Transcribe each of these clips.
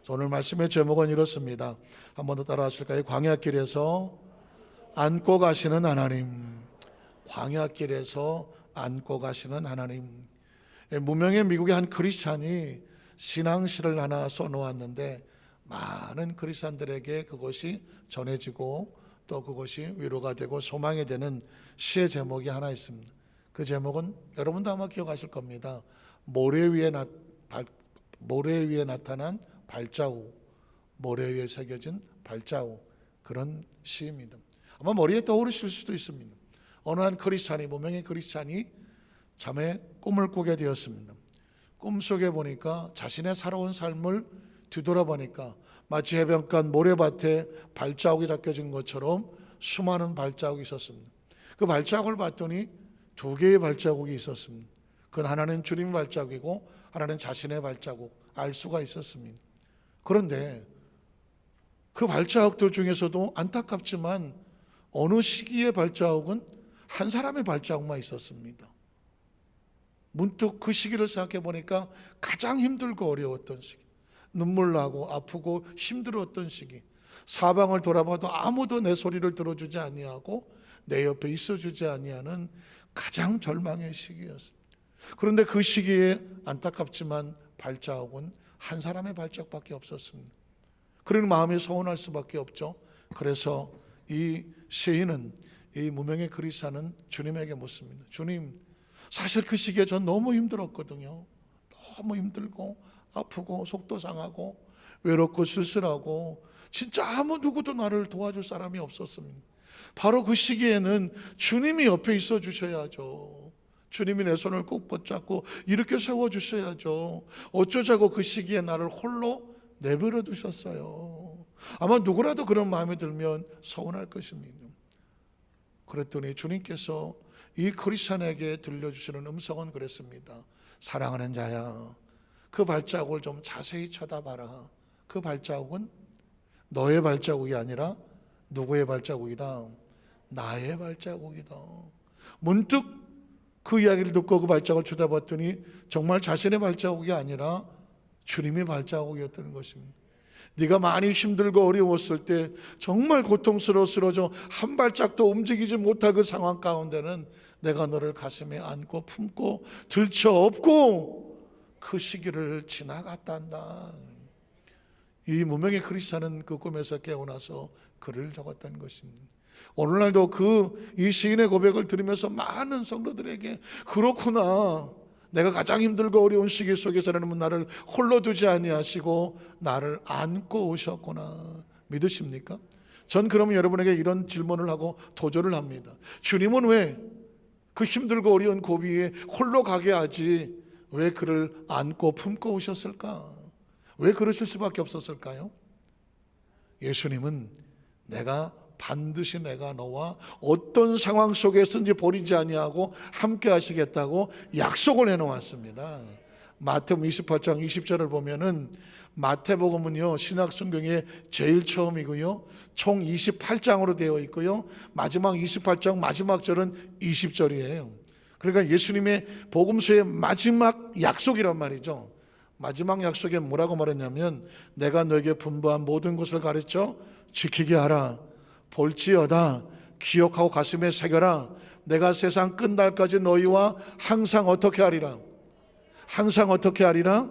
오늘 말씀의 제목은 이렇습니다. 한 번 더 따라하실까요? 광야길에서 안고 가시는 하나님. 광야길에서 안고 가시는 하나님. 무명의 미국의 한 크리스찬이 신앙시를 하나 써놓았는데 많은 크리스찬들에게 그것이 전해지고 또 그것이 위로가 되고 소망이 되는 시의 제목이 하나 있습니다. 그 제목은 여러분도 아마 기억하실 겁니다. 모래 위에 나타난 발자국, 모래 위에 새겨진 발자국, 그런 시입니다. 아마 머리에 떠오르실 수도 있습니다. 어느 한 크리스찬이, 무명의 크리스찬이 잠에 꿈을 꾸게 되었습니다. 꿈속에 보니까 자신의 살아온 삶을 뒤돌아보니까 마치 해변가 모래밭에 발자국이 닦여진 것처럼 수많은 발자국이 있었습니다. 그 발자국을 봤더니 두 개의 발자국이 있었습니다. 그건 하나는 주님의 발자국이고 하나는 자신의 발자국, 알 수가 있었습니다. 그런데 그 발자국들 중에서도 안타깝지만 어느 시기의 발자국은 한 사람의 발자국만 있었습니다. 문득 그 시기를 생각해 보니까 가장 힘들고 어려웠던 시기, 눈물 나고 아프고 힘들었던 시기, 사방을 돌아봐도 아무도 내 소리를 들어주지 아니하고 내 옆에 있어주지 아니하는 가장 절망의 시기였습니다. 그런데 그 시기에 안타깝지만 발자국은 한 사람의 발자국밖에 없었습니다. 그런 마음이 서운할 수밖에 없죠. 그래서 이 시인은, 이 무명의 크리스찬은 주님에게 묻습니다. 주님, 사실 그 시기에 전 너무 힘들었거든요. 너무 힘들고 아프고 속도 상하고 외롭고 쓸쓸하고 진짜 아무 누구도 나를 도와줄 사람이 없었습니다. 바로 그 시기에는 주님이 옆에 있어 주셔야죠. 주님이 내 손을 꼭 붙잡고 이렇게 세워주셔야죠. 어쩌자고 그 시기에 나를 홀로 내버려 두셨어요. 아마 누구라도 그런 마음이 들면 서운할 것입니다. 그랬더니 주님께서 이 크리스찬에게 들려주시는 음성은 그랬습니다. 사랑하는 자야, 그 발자국을 좀 자세히 쳐다봐라. 그 발자국은 너의 발자국이 아니라 누구의 발자국이다? 나의 발자국이다. 문득 그 이야기를 듣고 그 발자국을 쳐다봤더니 정말 자신의 발자국이 아니라 주님의 발자국이었다는 것입니다. 네가 많이 힘들고 어려웠을 때 정말 고통스러워 쓰러져 한 발짝도 움직이지 못할 그 상황 가운데는 내가 너를 가슴에 안고 품고 들쳐업고 그 시기를 지나갔단다. 이 무명의 크리스찬은 그 꿈에서 깨어나서 글을 적었다는 것입니다. 오늘날도 이 시인의 고백을 들으면서 많은 성도들에게 그렇구나, 내가 가장 힘들고 어려운 시기 속에서는 나를 홀로 두지 아니하시고 나를 안고 오셨구나, 믿으십니까? 전 그러면 여러분에게 이런 질문을 하고 도전을 합니다. 주님은 왜 그 힘들고 어려운 고비에 홀로 가게 하지 왜 그를 안고 품고 오셨을까? 왜 그러실 수밖에 없었을까요? 예수님은 반드시 내가 너와 어떤 상황 속에서든지 버리지 아니하고 함께 하시겠다고 약속을 해놓았습니다. 마태복음 28장 20절을 보면은, 마태복음은요 신약 성경의 제일 처음이고요 총 28장으로 되어 있고요 마지막 28장 마지막 절은 20절이에요. 그러니까 예수님의 복음서의 마지막 약속이란 말이죠. 마지막 약속에 뭐라고 말했냐면, 내가 너에게 분부한 모든 것을 가르쳐 지키게 하라. 볼지어다 기억하고 가슴에 새겨라. 내가 세상 끝날까지 너희와 항상 어떻게 하리라? 항상 어떻게 하리라?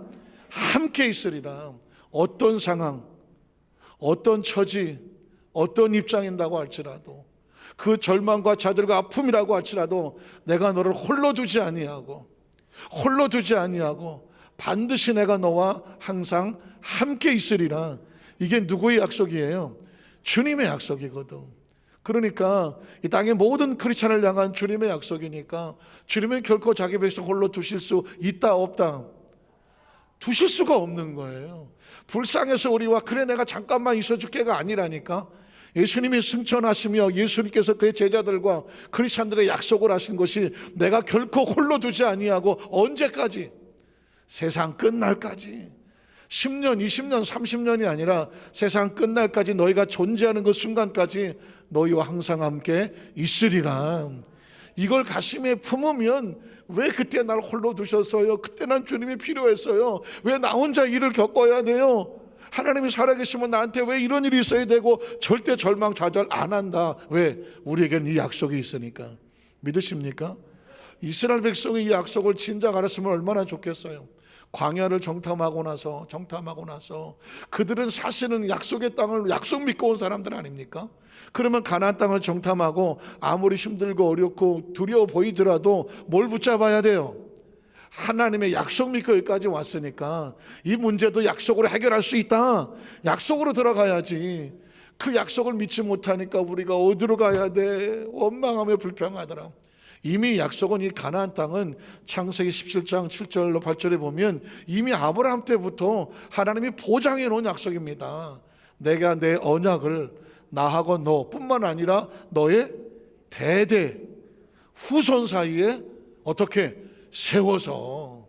함께 있으리라. 어떤 상황, 어떤 처지, 어떤 입장인다고 할지라도, 그 절망과 좌절과 아픔이라고 할지라도 내가 너를 홀로 두지 아니하고 반드시 내가 너와 항상 함께 있으리라. 이게 누구의 약속이에요? 주님의 약속이거든. 그러니까 이 땅의 모든 크리스찬을 향한 주님의 약속이니까 주님은 결코 자기 백성 홀로 두실 수 있다 없다? 두실 수가 없는 거예요. 불쌍해서 우리와 그래 내가 잠깐만 있어줄게가 아니라니까. 예수님이 승천하시며 예수님께서 그의 제자들과 크리스찬들의 약속을 하신 것이 내가 결코 홀로 두지 아니하고 언제까지? 세상 끝날까지. 10년, 20년, 30년이 아니라 세상 끝날까지 너희가 존재하는 그 순간까지 너희와 항상 함께 있으리라. 이걸 가슴에 품으면 왜 그때 날 홀로 두셨어요? 그때 난 주님이 필요했어요. 왜 나 혼자 일을 겪어야 돼요? 하나님이 살아계시면 나한테 왜 이런 일이 있어야 되고 절대 절망 좌절 안 한다. 왜? 우리에게는 이 약속이 있으니까. 믿으십니까? 이스라엘 백성이 이 약속을 진작 알았으면 얼마나 좋겠어요. 광야를 정탐하고 나서 그들은 사실은 약속의 땅을 약속 믿고 온 사람들 아닙니까? 그러면 가나안 땅을 정탐하고 아무리 힘들고 어렵고 두려워 보이더라도 뭘 붙잡아야 돼요? 하나님의 약속 믿고 여기까지 왔으니까 이 문제도 약속으로 해결할 수 있다. 약속으로 들어가야지. 그 약속을 믿지 못하니까 우리가 어디로 가야 돼? 원망하며 불평하더라. 이미 약속은 이 가나안 땅은 창세기 17장 7절로 8절에 보면 이미 아브라함 때부터 하나님이 보장해 놓은 약속입니다. 내가 내 언약을 나하고 너뿐만 아니라 너의 대대 후손 사이에 어떻게 세워서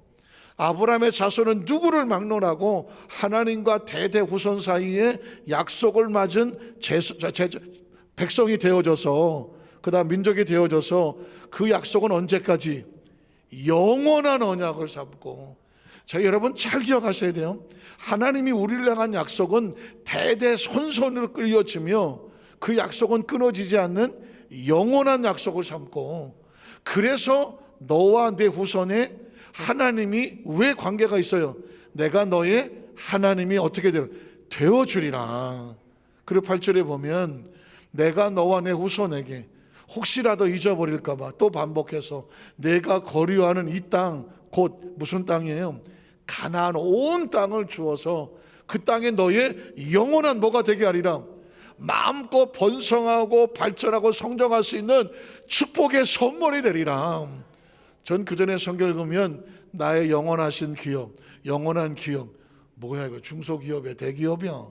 아브라함의 자손은 누구를 막론하고 하나님과 대대 후손 사이에 약속을 맺은 백성이 되어져서 그 다음 민족이 되어져서 그 약속은 언제까지? 영원한 언약을 삼고. 자, 여러분 잘 기억하셔야 돼요. 하나님이 우리를 향한 약속은 대대손손으로 끌려지며 그 약속은 끊어지지 않는 영원한 약속을 삼고, 그래서 너와 내 후손에 하나님이 왜 관계가 있어요? 내가 너의 하나님이 어떻게 되어주리라. 그리고 8절에 보면 내가 너와 내 후손에게 혹시라도 잊어버릴까봐 또 반복해서 내가 거류하는 이 땅 곧 무슨 땅이에요? 가나안 온 땅을 주어서 그 땅에 너의 영원한 뭐가 되게 하리라. 마음껏 번성하고 발전하고 성장할 수 있는 축복의 선물이 되리라. 전 그전에 성경을 보면 나의 영원하신 기업, 영원한 기업, 뭐야 이거 중소기업이야 대기업이야?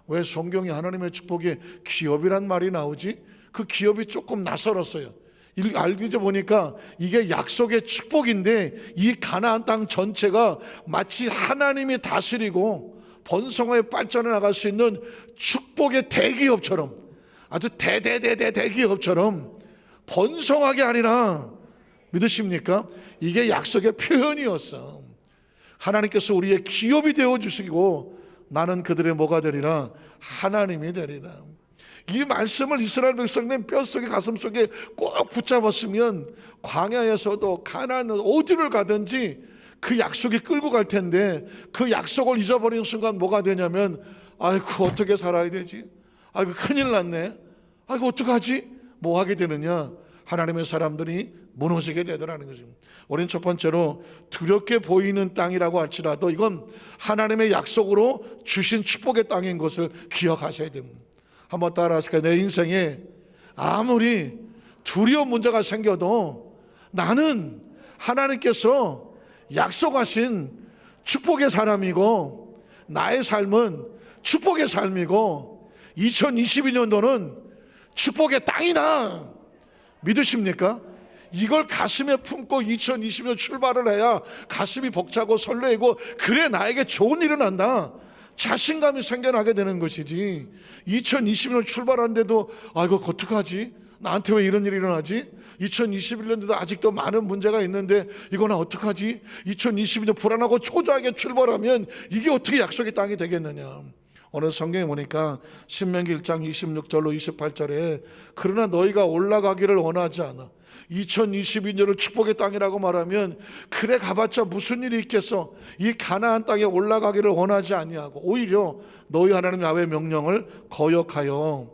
왜 성경에 하나님의 축복에 기업이란 말이 나오지? 그 기업이 조금 낯설었어요. 알기죠 보니까 이게 약속의 축복인데 이 가나안 땅 전체가 마치 하나님이 다스리고 번성하여 발전해 나갈 수 있는 축복의 대기업처럼, 아주 대기업처럼 번성하게 하리라. 믿으십니까? 이게 약속의 표현이었어. 하나님께서 우리의 기업이 되어주시고 나는 그들의 뭐가 되리라? 하나님이 되리라. 이 말씀을 이스라엘 백성들은 뼛속에 가슴속에 꼭 붙잡았으면 광야에서도 가나안 어디를 가든지 그 약속이 끌고 갈 텐데, 그 약속을 잊어버리는 순간 뭐가 되냐면 아이고 어떻게 살아야 되지? 아이고 큰일 났네. 아이고 어떡하지? 뭐 하게 되느냐? 하나님의 사람들이 무너지게 되더라는 거죠. 우리는 첫 번째로 두렵게 보이는 땅이라고 할지라도 이건 하나님의 약속으로 주신 축복의 땅인 것을 기억하셔야 됩니다. 한번 따라 하실까요? 내 인생에 아무리 두려운 문제가 생겨도 나는 하나님께서 약속하신 축복의 사람이고 나의 삶은 축복의 삶이고 2022년도는 축복의 땅이다. 믿으십니까? 이걸 가슴에 품고 2020년 출발을 해야 가슴이 벅차고 설레고 그래 나에게 좋은 일은 난다. 자신감이 생겨나게 되는 것이지. 2020년 출발하는데도 아이고 어떡하지? 나한테 왜 이런 일이 일어나지? 2021년도도 아직도 많은 문제가 있는데 이거 나 어떡하지? 2022년 불안하고 초조하게 출발하면 이게 어떻게 약속의 땅이 되겠느냐? 오늘 성경에 보니까 신명기 1장 26절로 28절에 그러나 너희가 올라가기를 원하지 않아. 2022년을 축복의 땅이라고 말하면 그래 가봤자 무슨 일이 있겠어. 이 가나안 땅에 올라가기를 원하지 아니하고 오히려 너희 하나님 야훼의 명령을 거역하여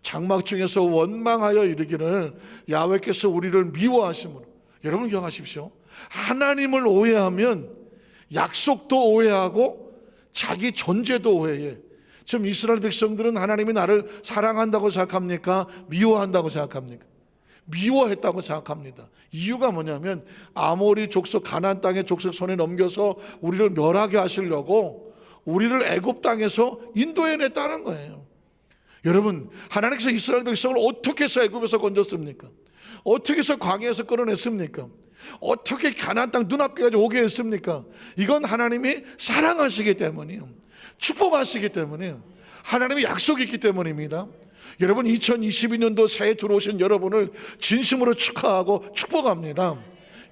장막 중에서 원망하여 이르기를 야훼께서 우리를 미워하심으로. 여러분 기억하십시오. 하나님을 오해하면 약속도 오해하고 자기 존재도 오해해. 지금 이스라엘 백성들은 하나님이 나를 사랑한다고 생각합니까? 미워한다고 생각합니까? 미워했다고 생각합니다. 이유가 뭐냐면 아모리 족속 가나안 땅의 족속 손에 넘겨서 우리를 멸하게 하시려고 우리를 애굽 땅에서 인도해냈다는 거예요. 여러분, 하나님께서 이스라엘 백성을 어떻게 해서 애굽에서 건졌습니까? 어떻게 해서 광야에서 끌어냈습니까? 어떻게 가나안 땅 눈앞까지 오게 했습니까? 이건 하나님이 사랑하시기 때문이에요. 축복하시기 때문이에요. 하나님의 약속이 있기 때문입니다. 여러분 2022년도 새해 들어오신 여러분을 진심으로 축하하고 축복합니다.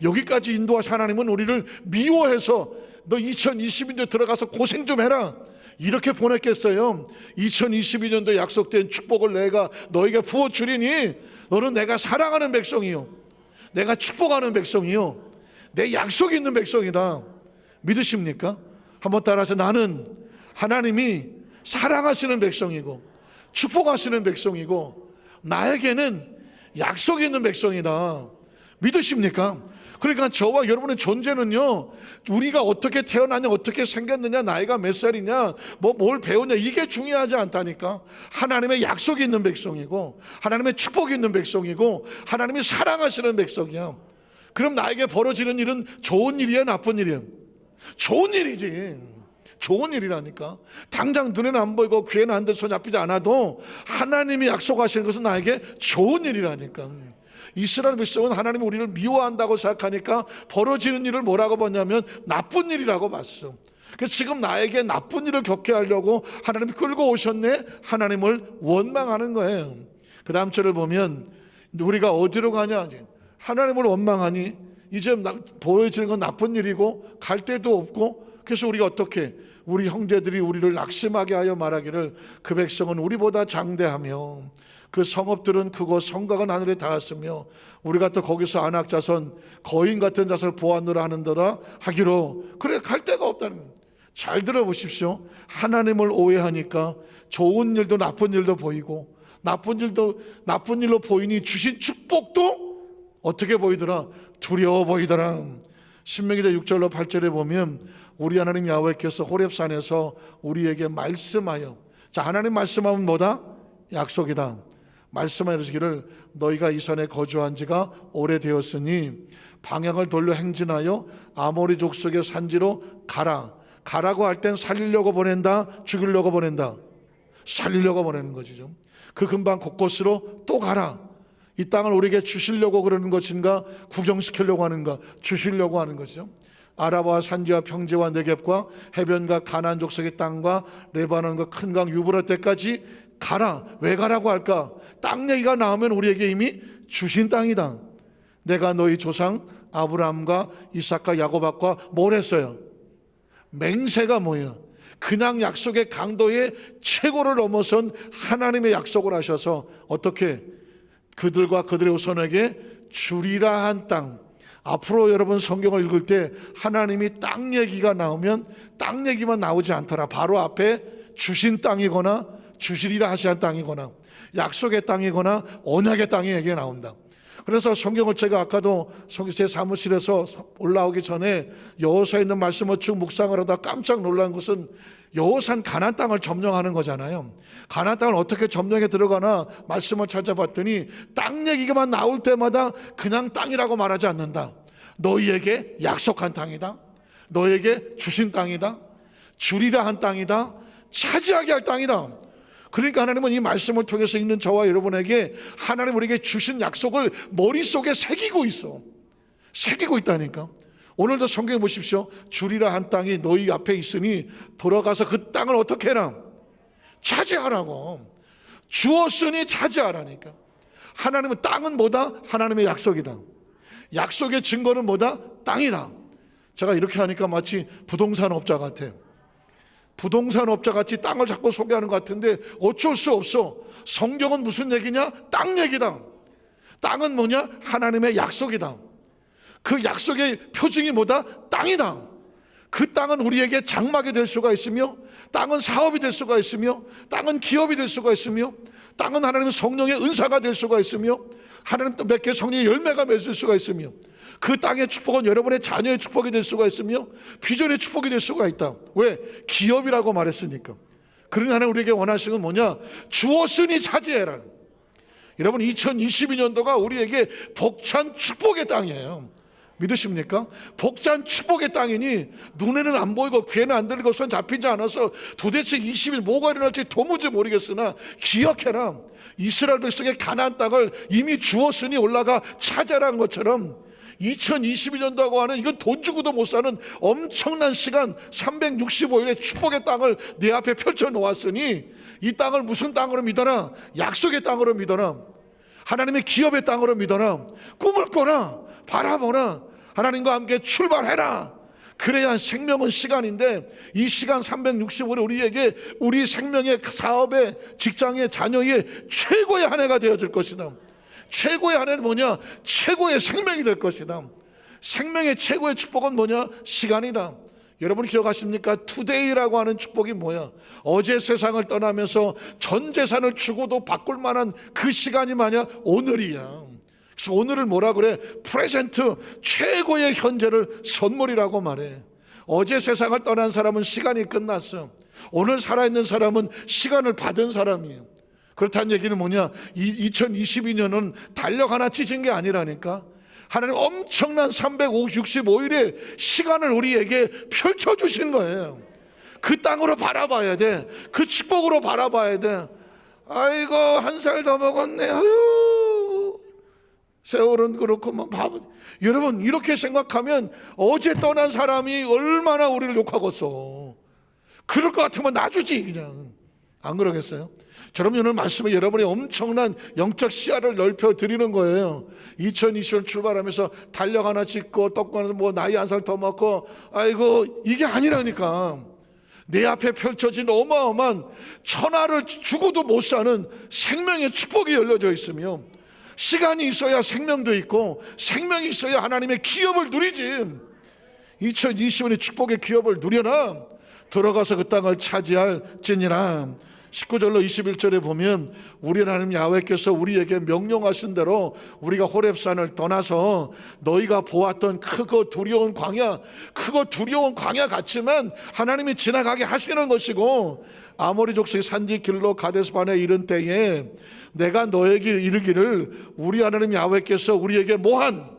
여기까지 인도하신 하나님은 우리를 미워해서 너 2022년 들어가서 고생 좀 해라. 이렇게 보냈겠어요? 2022년도에 약속된 축복을 내가 너에게 부어주리니 너는 내가 사랑하는 백성이요, 내가 축복하는 백성이요, 내 약속이 있는 백성이다. 믿으십니까? 한번 따라서, 나는 하나님이 사랑하시는 백성이고 축복하시는 백성이고 나에게는 약속이 있는 백성이다. 믿으십니까? 그러니까 저와 여러분의 존재는요, 우리가 어떻게 태어났냐, 어떻게 생겼느냐, 나이가 몇 살이냐, 뭘 배웠냐, 이게 중요하지 않다니까. 하나님의 약속이 있는 백성이고 하나님의 축복이 있는 백성이고 하나님이 사랑하시는 백성이야. 그럼 나에게 벌어지는 일은 좋은 일이야, 나쁜 일이야? 좋은 일이지. 좋은 일이라니까. 당장 눈에는 안 보이고 귀에는 안 들려 손 잡히지 않아도 하나님이 약속하시는 것은 나에게 좋은 일이라니까. 이스라엘 백성은 하나님이 우리를 미워한다고 생각하니까 벌어지는 일을 뭐라고 봤냐면 나쁜 일이라고 봤어. 그래서 지금 나에게 나쁜 일을 겪게 하려고 하나님이 끌고 오셨네, 하나님을 원망하는 거예요. 그 다음 절을 보면 우리가 어디로 가냐, 하나님을 원망하니 이제 보여지는 건 나쁜 일이고 갈 데도 없고, 그래서 우리가 어떻게, 우리 형제들이 우리를 낙심하게 하여 말하기를 그 백성은 우리보다 장대하며 그 성읍들은 크고 성곽은 하늘에 닿았으며 우리가 또 거기서 안악자손 거인 같은 자손을 보았노라 하는도다 하기로. 그래, 갈 데가 없다는 거예요. 잘 들어보십시오. 하나님을 오해하니까 좋은 일도 나쁜 일도 보이고, 나쁜 일로 보이니 주신 축복도 어떻게 보이더라? 두려워 보이더라. 신명기자 6절로 8절에 보면 우리 하나님 야훼께서 호렙산에서 우리에게 말씀하여, 자, 하나님 말씀하면 뭐다? 약속이다. 말씀하여 이르시기를 너희가 이 산에 거주한 지가 오래되었으니 방향을 돌려 행진하여 아모리 족속의 산지로 가라. 가라고 할 땐 살리려고 보낸다, 죽이려고 보낸다? 살리려고 보내는 것이죠. 그 근방 곳곳으로 또 가라. 이 땅을 우리에게 주시려고 그러는 것인가, 구경시키려고 하는가? 주시려고 하는 것이죠. 아라바와 산지와 평지와 네겝과 해변과 가나안 족속의 땅과 레바논과 큰 강 유브라 때까지 가라. 왜 가라고 할까? 땅 얘기가 나오면 우리에게 이미 주신 땅이다. 내가 너희 조상 아브라함과 이삭과 야곱과 뭘 했어요? 맹세가 뭐예요? 그냥 약속의 강도의 최고를 넘어선 하나님의 약속을 하셔서 어떻게 그들과 그들의 후손에게 주리라 한 땅. 앞으로 여러분 성경을 읽을 때 하나님이 땅 얘기가 나오면 땅 얘기만 나오지 않더라. 바로 앞에 주신 땅이거나 주시리라 하시는 땅이거나 약속의 땅이거나 언약의 땅이 얘기가 나온다. 그래서 성경을 제가 아까도 제 사무실에서 올라오기 전에 여호수아에 있는 말씀을 쭉 묵상을 하다 깜짝 놀란 것은 여호수아는 가나안 땅을 점령하는 거잖아요. 가나안 땅을 어떻게 점령해 들어가나 말씀을 찾아봤더니 땅 얘기만 나올 때마다 그냥 땅이라고 말하지 않는다. 너희에게 약속한 땅이다, 너에게 주신 땅이다, 주리라 한 땅이다, 차지하게 할 땅이다. 그러니까 하나님은 이 말씀을 통해서 읽는 저와 여러분에게 하나님 우리에게 주신 약속을 머릿속에 새기고 있어. 새기고 있다니까. 오늘도 성경에 보십시오. 주리라 한 땅이 너희 앞에 있으니 돌아가서 그 땅을 어떻게 해라? 차지하라고. 주었으니 차지하라니까. 하나님은 땅은 뭐다? 하나님의 약속이다. 약속의 증거는 뭐다? 땅이다. 제가 이렇게 하니까 마치 부동산 업자 같아. 부동산 업자 같이 땅을 자꾸 소개하는 것 같은데 어쩔 수 없어. 성경은 무슨 얘기냐? 땅 얘기다. 땅은 뭐냐? 하나님의 약속이다. 그 약속의 표징이 뭐다? 땅이다. 그 땅은 우리에게 장막이 될 수가 있으며, 땅은 사업이 될 수가 있으며, 땅은 기업이 될 수가 있으며, 땅은 하나님의 성령의 은사가 될 수가 있으며, 하나님 또 몇 개 성령의 열매가 맺을 수가 있으며, 그 땅의 축복은 여러분의 자녀의 축복이 될 수가 있으며 비전의 축복이 될 수가 있다. 왜? 기업이라고 말했으니까. 그러니 하나님 우리에게 원하시는 건 뭐냐? 주었으니 차지해라. 여러분 2022년도가 우리에게 벅찬 축복의 땅이에요. 믿으십니까? 벅찬 축복의 땅이니 눈에는 안 보이고 귀에는 안 들리고 손 잡히지 않아서 도대체 20일 뭐가 일어날지 도무지 모르겠으나 기억해라. 이스라엘 백성의 가나안 땅을 이미 주었으니 올라가 차지하라는 것처럼 2022년도하고 하는 이건 돈 주고도 못 사는 엄청난 시간 365일의 축복의 땅을 내 앞에 펼쳐 놓았으니 이 땅을 무슨 땅으로 믿어라? 약속의 땅으로 믿어라. 하나님의 기업의 땅으로 믿어라. 꿈을 꿔라. 바라보라. 하나님과 함께 출발해라. 그래야 생명은 시간인데 이 시간 365일 우리에게 우리 생명의 사업에 직장에 자녀의 최고의 한 해가 되어질 것이다. 최고의 한 해는 뭐냐? 최고의 생명이 될 것이다. 생명의 최고의 축복은 뭐냐? 시간이다. 여러분 기억하십니까? 투데이라고 하는 축복이 뭐야? 어제 세상을 떠나면서 전 재산을 주고도 바꿀 만한 그 시간이 뭐냐? 오늘이야. 그래서 오늘을 뭐라 그래? 프레젠트, 최고의 현재를 선물이라고 말해. 어제 세상을 떠난 사람은 시간이 끝났어. 오늘 살아있는 사람은 시간을 받은 사람이에요. 그렇다는 얘기는 뭐냐? 2022년은 달력 하나 찢은 게 아니라니까. 하나님 엄청난 365일의 시간을 우리에게 펼쳐주신 거예요. 그 땅으로 바라봐야 돼. 그 축복으로 바라봐야 돼. 아이고 한 살 더 먹었네. 아유 세월은 그렇고 뭐 밥은. 여러분 이렇게 생각하면 어제 떠난 사람이 얼마나 우리를 욕하겠어. 그럴 것 같으면 놔주지 그냥. 안 그러겠어요? 저럼 오늘 말씀에 여러분의 엄청난 영적 시야를 넓혀 드리는 거예요. 2020년 출발하면서 달력 하나 찍고 떡 하나 뭐 나이 한 살 더 먹고 아이고 이게 아니라니까. 내 앞에 펼쳐진 어마어마한 천하를 주고도 못 사는 생명의 축복이 열려져 있으며 시간이 있어야 생명도 있고 생명이 있어야 하나님의 기업을 누리지. 2020년의 축복의 기업을 누려라. 들어가서 그 땅을 차지할지니라. 19절로 21절에 보면 우리 하나님 야훼께서 우리에게 명령하신 대로 우리가 호렙산을 떠나서 너희가 보았던 크고 두려운 광야, 크고 두려운 광야 같지만 하나님이 지나가게 하시는 것이고 아모리 족속의 산지 길로 가데스반에 이른 때에 내가 너에게 이르기를 우리 하나님 야훼께서 우리에게 뭐한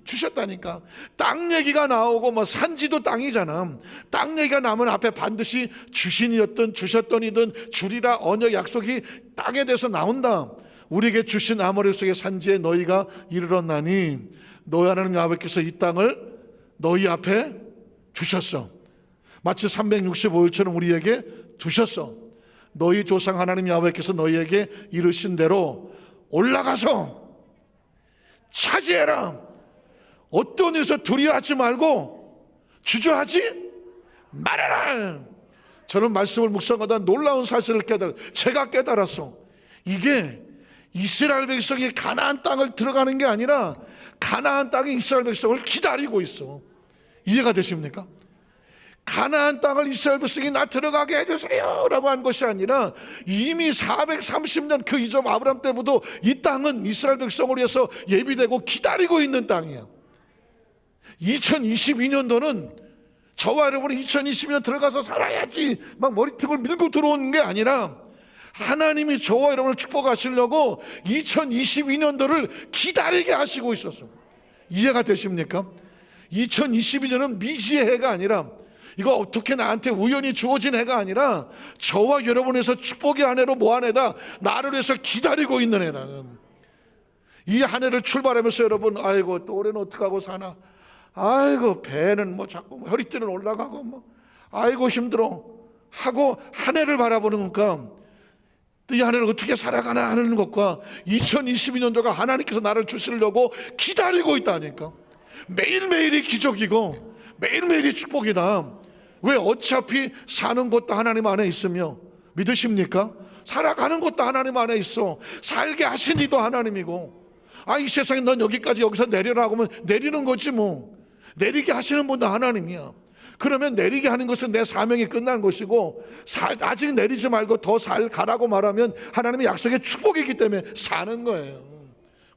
주셨다니까. 땅 얘기가 나오고 뭐 산지도 땅이잖아. 땅 얘기가 나오면 앞에 반드시 주신이었든 주셨던이든 주리라 언약 약속이 땅에 대해서 나온다. 우리에게 주신 아모리 속의 산지에 너희가 이르렀나니 너희 하나님 야훼께서 이 땅을 너희 앞에 주셨어. 마치 365일처럼 우리에게 두셨어. 너희 조상 하나님 야훼께서 너희에게 이르신 대로 올라가서 차지해라. 어떤 일에서 두려워하지 말고 주저하지 말아라. 저는 말씀을 묵상하다 놀라운 사실을 제가 깨달았어. 이게 이스라엘 백성이 가나안 땅을 들어가는 게 아니라 가나안 땅이 이스라엘 백성을 기다리고 있어. 이해가 되십니까? 가나안 땅을 이스라엘 백성이 나 들어가게 해주세요 라고 한 것이 아니라 이미 430년 그 이전 아브라함 때부터 이 땅은 이스라엘 백성을 위해서 예비되고 기다리고 있는 땅이야. 2022년도는 저와 여러분이 2020년 들어가서 살아야지 막 머리통을 밀고 들어오는 게 아니라 하나님이 저와 여러분을 축복하시려고 2022년도를 기다리게 하시고 있었어. 이해가 되십니까? 2022년은 미지의 해가 아니라 이거 어떻게 나한테 우연히 주어진 해가 아니라 저와 여러분에서 축복의 한 해로 뭐 한 해다. 나를 위해서 기다리고 있는 해다. 이 한 해를 출발하면서 여러분 아이고 또 올해는 어떻게 하고 사나. 아이고 배는 뭐 자꾸 허리띠는 올라가고 뭐 아이고 힘들어 하고 한 해를 바라보는 것과 또 이 한 해를 어떻게 살아가나 하는 것과 2022년도가 하나님께서 나를 주시려고 기다리고 있다니까. 매일매일이 기적이고 매일매일이 축복이다. 왜? 어차피 사는 것도 하나님 안에 있으며 믿으십니까? 살아가는 것도 하나님 안에 있어. 살게 하신 이도 하나님이고 이 세상에 넌 여기서 내려라 하면 내리는 거지 뭐. 내리게 하시는 분도 하나님이야. 그러면 내리게 하는 것은 내 사명이 끝난 것이고 아직 내리지 말고 더 가라고 말하면 하나님의 약속의 축복이기 때문에 사는 거예요.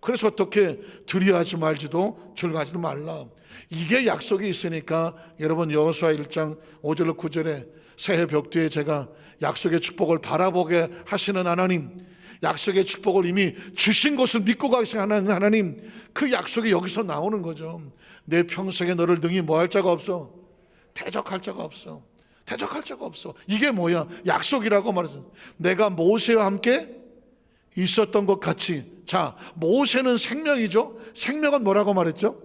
그래서 어떻게 두려워하지 말지도 즐거워하지도 말라. 이게 약속이 있으니까 여러분 여호수아 1장 5절로 9절에 새해 벽 뒤에 제가 약속의 축복을 바라보게 하시는 하나님, 약속의 축복을 이미 주신 것을 믿고 가시는 하나님, 그 약속이 여기서 나오는 거죠. 내 평생에 너를 능히 뭐할 자가 없어. 대적할 자가 없어. 대적할 자가 없어. 이게 뭐야? 약속이라고 말했어. 내가 모세와 함께 있었던 것 같이. 자, 모세는 생명이죠. 생명은 뭐라고 말했죠?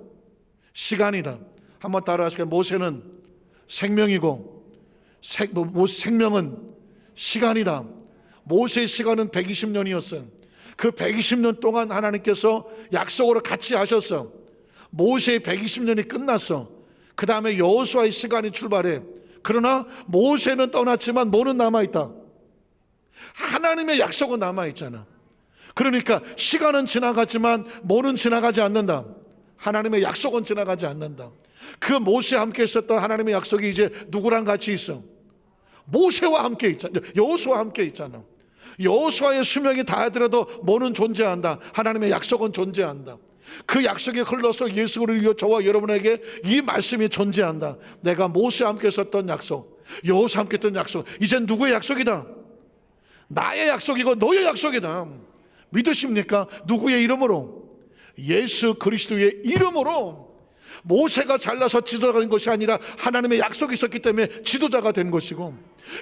시간이다. 한번 따라하실까요? 모세는 생명이고 생명은 시간이다. 모세의 시간은 120년이었어요. 그 120년 동안 하나님께서 약속으로 같이 하셨어. 모세의 120년이 끝났어. 그 다음에 여호수아의 시간이 출발해. 그러나 모세는 떠났지만 뭐는 남아있다? 하나님의 약속은 남아있잖아. 그러니까 시간은 지나갔지만 뭐는 지나가지 않는다? 하나님의 약속은 지나가지 않는다. 그 모세와 함께 있었던 하나님의 약속이 이제 누구랑 같이 있어? 모세와 함께 있잖아. 여호수아와 함께 있잖아. 여호수아의 수명이 다하더라도 뭐는 존재한다? 하나님의 약속은 존재한다. 그 약속이 흘러서 예수를 저와 여러분에게 이 말씀이 존재한다. 내가 모세와 함께 있었던 약속, 여호수아와 함께 했던 약속, 이젠 누구의 약속이다? 나의 약속이고 너의 약속이다. 믿으십니까? 누구의 이름으로? 예수 그리스도의 이름으로. 모세가 잘나서 지도자가 된 것이 아니라 하나님의 약속이 있었기 때문에 지도자가 된 것이고,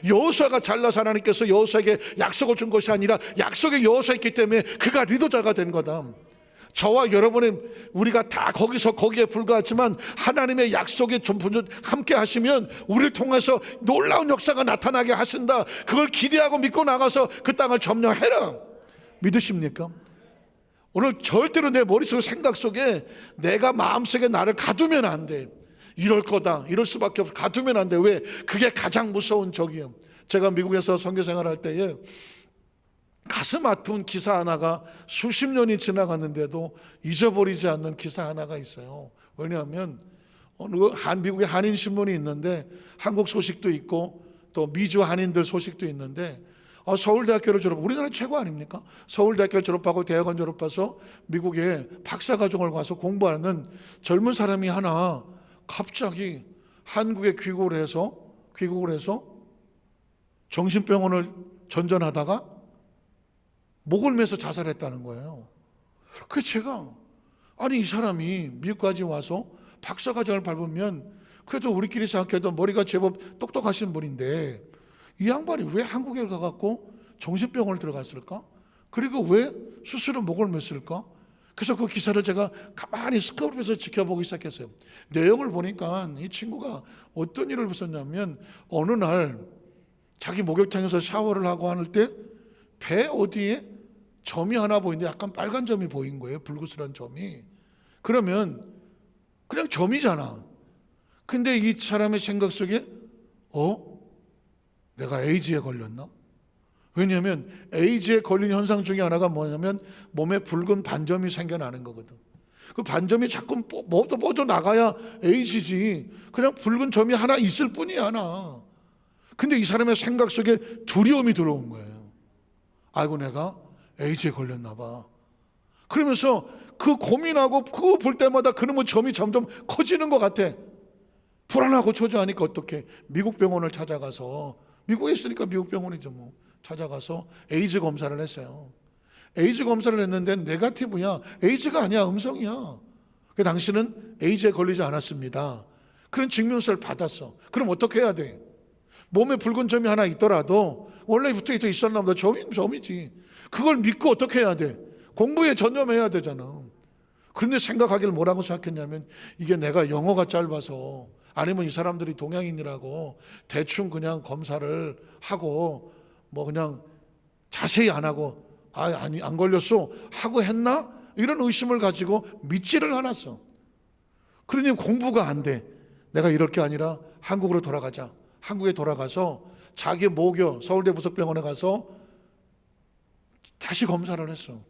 여호수아가 잘나서 하나님께서 여호수아에게 약속을 준 것이 아니라 약속의 여호수아가 있기 때문에 그가 리더자가 된 거다. 저와 여러분은 우리가 다 거기에 불과하지만 하나님의 약속에 좀 함께 하시면 우리를 통해서 놀라운 역사가 나타나게 하신다. 그걸 기대하고 믿고 나가서 그 땅을 점령해라. 믿으십니까? 오늘 절대로 내 머릿속 생각 속에 내가 마음속에 나를 가두면 안 돼. 이럴 거다, 이럴 수밖에 없어. 가두면 안 돼. 왜? 그게 가장 무서운 적이에요. 제가 미국에서 선교 생활할 때에 가슴 아픈 기사 하나가 수십 년이 지나갔는데도 잊어버리지 않는 기사 하나가 있어요. 왜냐하면 미국의 한인 신문이 있는데 한국 소식도 있고 또 미주 한인들 소식도 있는데, 서울대학교를 우리나라 최고 아닙니까? 서울대학교를 졸업하고 대학원 졸업해서 미국에 박사과정을 가서 공부하는 젊은 사람이 하나 갑자기 한국에 귀국을 해서 정신병원을 전전하다가 목을 매서 자살했다는 거예요. 그래서 제가 이 사람이 미국까지 와서 박사과정을 밟으면 그래도 우리끼리 생각해도 머리가 제법 똑똑하신 분인데 이 양반이 왜 한국에 가갖고 정신병원을 들어갔을까? 그리고 왜 스스로 목을 맸을까? 그래서 그 기사를 제가 가만히 스크롤해서 지켜보기 시작했어요. 내용을 보니까 이 친구가 어떤 일을 벌였냐면, 어느 날 자기 목욕탕에서 샤워를 하고 할 때 배 어디에 점이 하나 보이는데 약간 빨간 점이 보인 거예요. 불그스런 점이. 그러면 그냥 점이잖아. 근데 이 사람의 생각 속에 내가 에이즈에 걸렸나? 왜냐하면 에이즈에 걸린 현상 중에 하나가 뭐냐면 몸에 붉은 반점이 생겨나는 거거든. 그 반점이 자꾸 뻗어 나가야 에이즈지. 그냥 붉은 점이 하나 있을 뿐이야, 하나. 근데 이 사람의 생각 속에 두려움이 들어온 거예요. 아이고, 내가 에이즈에 걸렸나 봐. 그러면서 그 고민하고 그거 볼 때마다 그놈의 점이 점점 커지는 것 같아. 불안하고 초조하니까 어떻게 미국 병원을 찾아가서, 미국에 있으니까 미국 병원이죠 뭐, 찾아가서 에이즈 검사를 했어요. 에이즈 검사를 했는데 네거티브야. 에이즈가 아니야, 음성이야. 그 당신은 에이즈에 걸리지 않았습니다. 그런 증명서를 받았어. 그럼 어떻게 해야 돼? 몸에 붉은 점이 하나 있더라도 원래부터 있었나 보다. 점이지. 그걸 믿고 어떻게 해야 돼? 공부에 전념해야 되잖아. 그런데 생각하기를 뭐라고 생각했냐면, 이게 내가 영어가 짧아서, 아니면 이 사람들이 동양인이라고 대충 그냥 검사를 하고 뭐 그냥 자세히 안 하고 아니 안 걸렸어 하고 했나? 이런 의심을 가지고 믿지를 않았어. 그러니 공부가 안 돼. 내가 이럴 게 아니라 한국으로 돌아가자. 한국에 돌아가서 자기 모교 서울대 부속병원에 가서 다시 검사를 했어.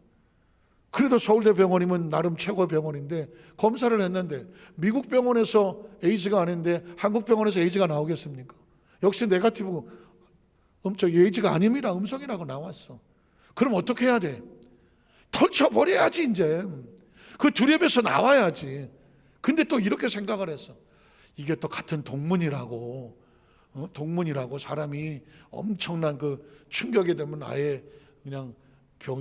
그래도 서울대 병원이면 나름 최고 병원인데 검사를 했는데 미국 병원에서 에이즈가 아닌데 한국 병원에서 에이즈가 나오겠습니까? 역시 네거티브, 에이즈가 아닙니다, 음성이라고 나왔어. 그럼 어떻게 해야 돼? 털쳐버려야지. 이제 그 두렵에서 나와야지. 근데 또 이렇게 생각을 했어. 이게 또 같은 동문이라고 사람이 엄청난 그 충격이 되면 아예 그냥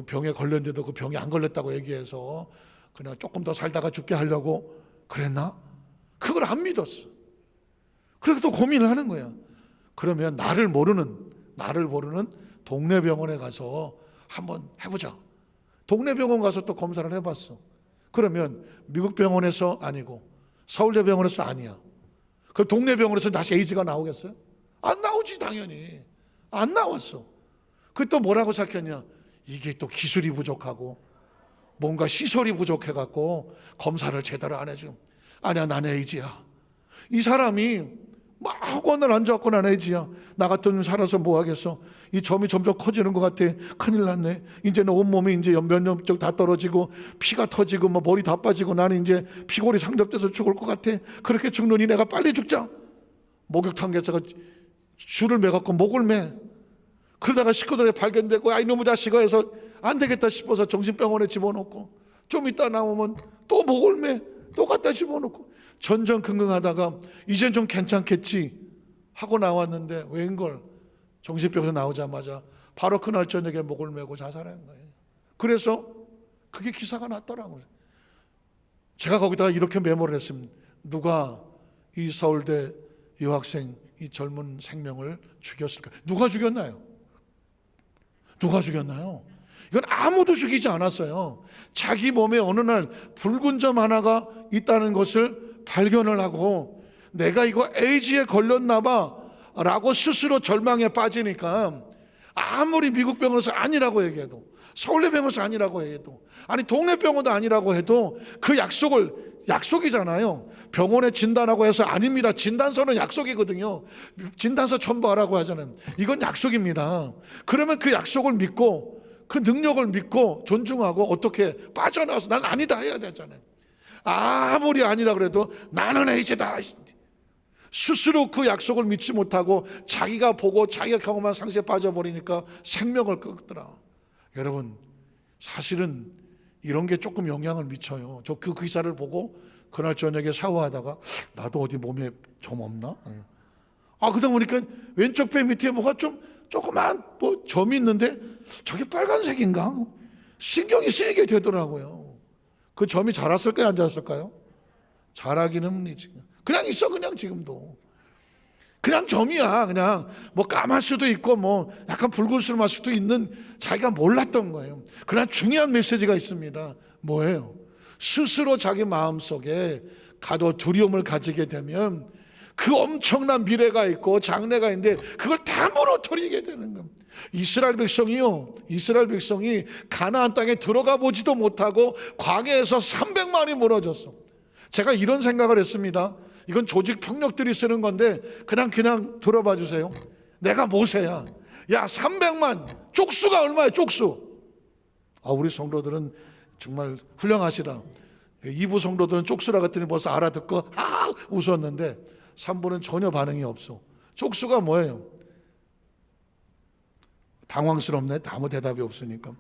병에 걸렸는데도 그 병이 안 걸렸다고 얘기해서 그냥 조금 더 살다가 죽게 하려고 그랬나? 그걸 안 믿었어. 그래서 또 고민을 하는 거야. 그러면 나를 모르는 동네 병원에 가서 한번 해보자. 동네 병원 가서 또 검사를 해봤어. 그러면 미국 병원에서 아니고 서울대 병원에서 아니야. 그 동네 병원에서 다시 에이즈가 나오겠어요? 안 나오지, 당연히. 안 나왔어. 그 또 뭐라고 생각했냐? 이게 또 기술이 부족하고 뭔가 시설이 부족해갖고 검사를 제대로 안 해줘. 아니야, 난 에이즈야. 이 사람이 막 학원을 앉아갖고 난 에이즈야. 나 같은 놈 살아서 뭐 하겠어. 이 점이 점점 커지는 것 같아. 큰일 났네. 이제는 온몸이 이제 면역력 다 떨어지고 피가 터지고 뭐 머리 다 빠지고 나는 이제 피골이 상접돼서 죽을 것 같아. 그렇게 죽느니 내가 빨리 죽자. 목욕탕 가서 줄을 매갖고 목을 매. 그러다가 식구들에 발견되고 아이 놈의 자식아 해서 안 되겠다 싶어서 정신병원에 집어넣고 좀 있다 나오면 또 목을 매. 또 갖다 집어넣고 전전긍긍하다가 이젠 좀 괜찮겠지 하고 나왔는데 웬걸 정신병에서 나오자마자 바로 그날 저녁에 목을 메고 자살한 거예요. 그래서 그게 기사가 났더라고요. 제가 거기다가 이렇게 메모를 했습니다. 누가 이 서울대 여학생 이 젊은 생명을 죽였을까? 누가 죽였나요? 누가 죽였나요? 이건 아무도 죽이지 않았어요. 자기 몸에 어느 날 붉은 점 하나가 있다는 것을 발견을 하고 내가 이거 에이즈에 걸렸나 봐 라고 스스로 절망에 빠지니까 아무리 미국 병원에서 아니라고 얘기해도 서울대 병원에서 아니라고 해도 아니 동네 병원도 아니라고 해도 그 약속이잖아요. 병원에 진단하고 해서 아닙니다. 진단서는 약속이거든요. 진단서 첨부하라고 하잖아요. 이건 약속입니다. 그러면 그 약속을 믿고 그 능력을 믿고 존중하고 어떻게 빠져나와서 난 아니다 해야 되잖아요. 아무리 아니다 그래도 나는 에이즈다. 스스로 그 약속을 믿지 못하고 자기가 보고 자기가 경험한 상식에 빠져버리니까 생명을 끊더라. 여러분 사실은 이런 게 조금 영향을 미쳐요. 저 그 기사를 보고 그날 저녁에 샤워하다가 나도 어디 몸에 점 없나? 그러다 보니까 왼쪽 배 밑에 뭐가 좀 조그만 뭐 점이 있는데 저게 빨간색인가? 신경이 쓰이게 되더라고요. 그 점이 자랐을까요? 안 자랐을까요? 자라기는 그냥 있어. 그냥 지금도 그냥 점이야. 그냥 뭐 까만 수도 있고 뭐 약간 붉은술할 수도 있는 자기가 몰랐던 거예요. 그러나 중요한 메시지가 있습니다. 뭐예요? 스스로 자기 마음속에 가도 두려움을 가지게 되면 그 엄청난 미래가 있고 장래가 있는데 그걸 다 무너뜨리게 되는 겁니다. 이스라엘 백성이 가나안 땅에 들어가 보지도 못하고 광야에서 300만이 무너졌어. 제가 이런 생각을 했습니다. 이건 조직 폭력들이 쓰는 건데 그냥 들어봐 주세요. 내가 모세야. 야 300만 쪽수가 얼마야 쪽수. 우리 성도들은 정말 훌륭하시다. 2부 성도들은 쪽수라 그랬더니 벌써 알아듣고 웃었는데 3부는 전혀 반응이 없어. 쪽수가 뭐예요? 당황스럽네. 아무 대답이 없으니까.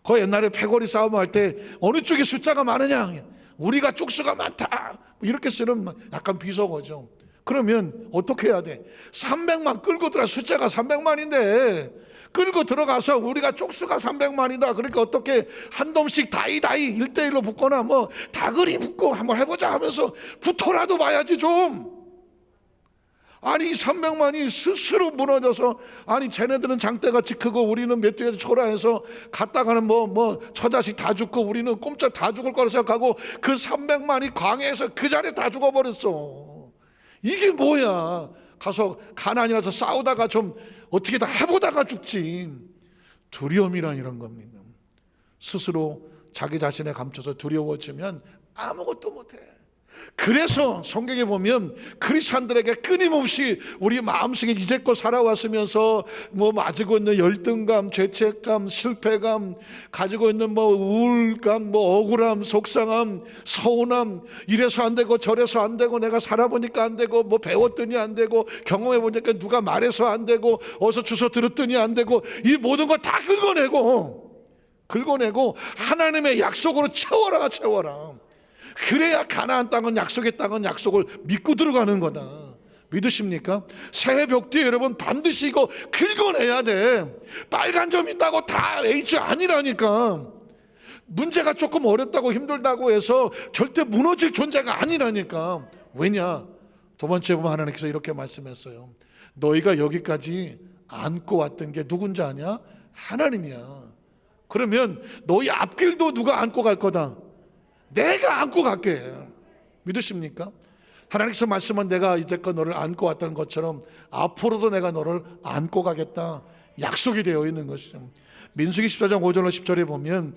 그 옛날에 패거리 싸움할 때 어느 쪽이 숫자가 많으냐, 우리가 쪽수가 많다 이렇게 쓰는 약간 비속어죠. 그러면 어떻게 해야 돼? 300만 끌고 들어가. 숫자가 300만인데 끌고 들어가서 우리가 쪽수가 300만이다 그러니까 어떻게 한 놈씩 다이 1대1로 붙거나 뭐 다그리 붙고 한번 해보자 하면서 붙어라도 봐야지 좀. 아니 300만이 스스로 무너져서 아니 쟤네들은 장대같이 크고 우리는 메뚜기같이 초라해서 갔다가는 뭐 처자식 다 죽고 우리는 꼼짝 다 죽을 거라 생각하고 그 300만이 광야에서 그 자리에 다 죽어버렸어. 이게 뭐야? 가서 가나안이라서 싸우다가 좀 어떻게 다 해보다가 죽지. 두려움이란 이런 겁니다. 스스로 자기 자신에 감춰서 두려워지면 아무것도 못해. 그래서 성경에 보면 크리스찬들에게 끊임없이 우리 마음속에 이제껏 살아왔으면서 뭐 가지고 있는 열등감, 죄책감, 실패감, 가지고 있는 뭐 우울감, 뭐 억울함, 속상함, 서운함, 이래서 안 되고 저래서 안 되고 내가 살아보니까 안 되고 뭐 배웠더니 안 되고 경험해보니까 누가 말해서 안 되고 어서 주워 들었더니 안 되고 이 모든 걸 다 긁어내고 하나님의 약속으로 채워라. 그래야 가나안 땅은 약속의 땅은 약속을 믿고 들어가는 거다. 믿으십니까? 새해 벽 뒤에 여러분 반드시 이거 긁어내야 돼. 빨간 점 있다고 다 H 아니라니까. 문제가 조금 어렵다고 힘들다고 해서 절대 무너질 존재가 아니라니까. 왜냐? 두 번째 보면 하나님께서 이렇게 말씀했어요. 너희가 여기까지 안고 왔던 게 누군지 아냐? 하나님이야. 그러면 너희 앞길도 누가 안고 갈 거다? 내가 안고 갈게. 믿으십니까? 하나님께서 말씀은 내가 이때껏 너를 안고 왔다는 것처럼 앞으로도 내가 너를 안고 가겠다 약속이 되어 있는 것이죠. 민수기 14장 5절로 10절에 보면